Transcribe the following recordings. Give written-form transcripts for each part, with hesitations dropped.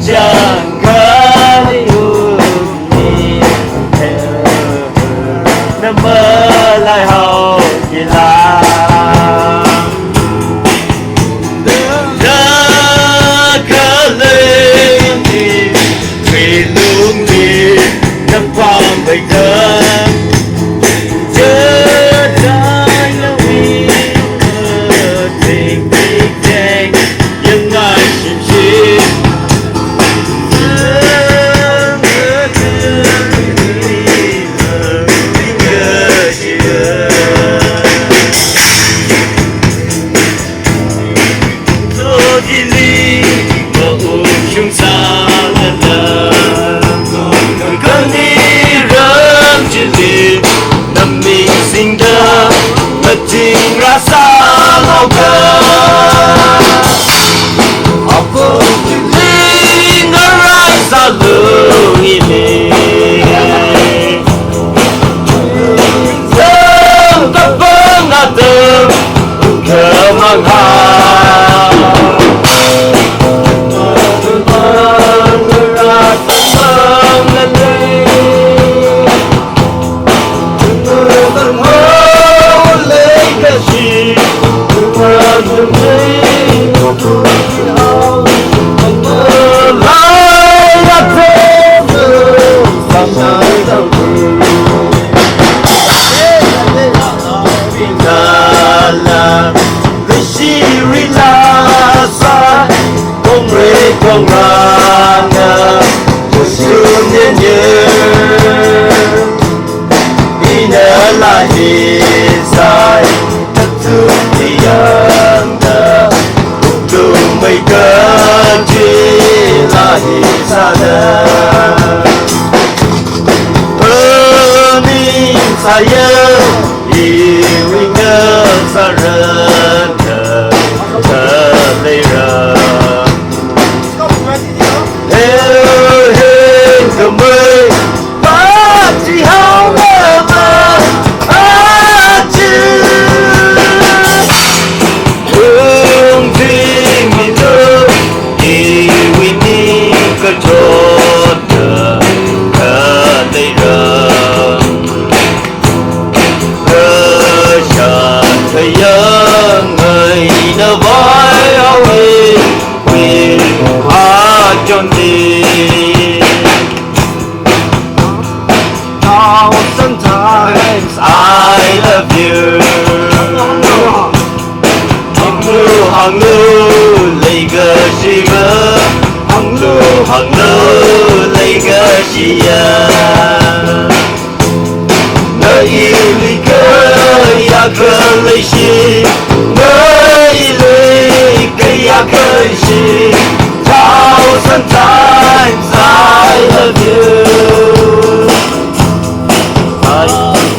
Jangan uni nama lai hao gila đã cả lên đi vì luôn đi năm qua bây giờ chớ trái lâu đi tình đi đen nhưng ai chìm chìm Tình rasa lauka apa feeling rasa lu ini tak pernah terkemangkan rasa mengalir she was the way to all the light I feel sometimes I'm blue la she relasa con re con rana sương nhiên nhiên ina la sai Tiada untuk mengkaji sana Pening saya iringan sarana selera Hei kembali pasti hau nama Sometimes I love you. Hằng lưu lấy cái gì mà hằng lưu lấy cái gì à nơi yêu lấy cái ya cái lấy gì nơi lấy cái ya cái gì how sometimes I love you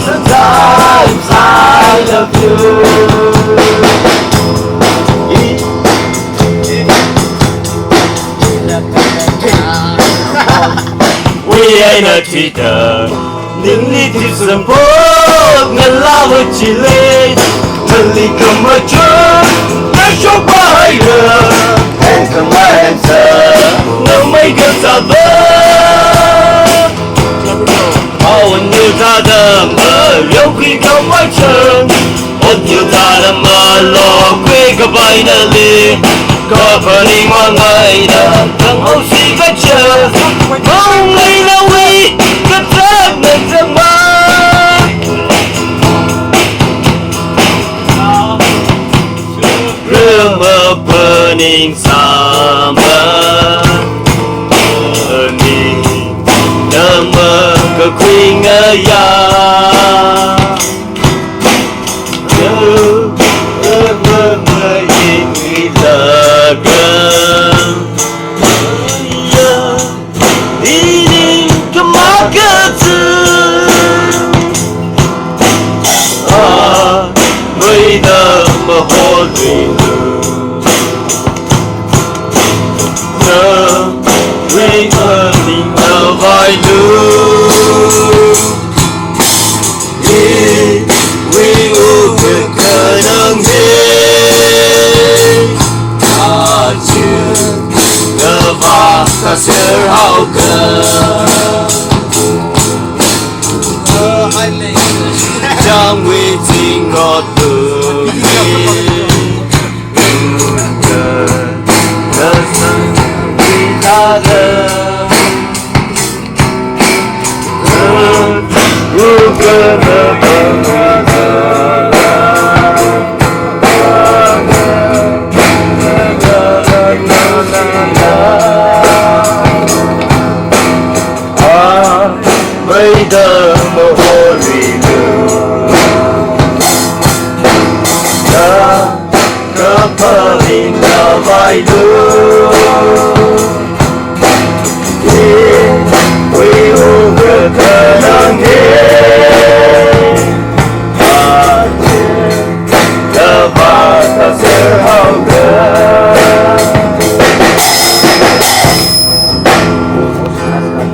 sometimes I love you We ain't a cheater những lý thuyết sớm phố ngân lao với chỉ lên thân lý cầm ở trước nói số bài lờ em cầm ai em sợ nó mấy gần xa vỡ ôn như ta đầm mơ liêu khi không ai chân ôn như ta đầm mơ lo quê cả bài nợ lì có phần đi ngoan ngày đầm thằng hậu sĩ có chờ mong ngày nào đi có thật nên chẳng mơ Remember burning summer burning Nama kekuingan ini kemakan với nama holy we earning the vai ta sẽ hậu cờ hai lệ trong nguy trình ngọt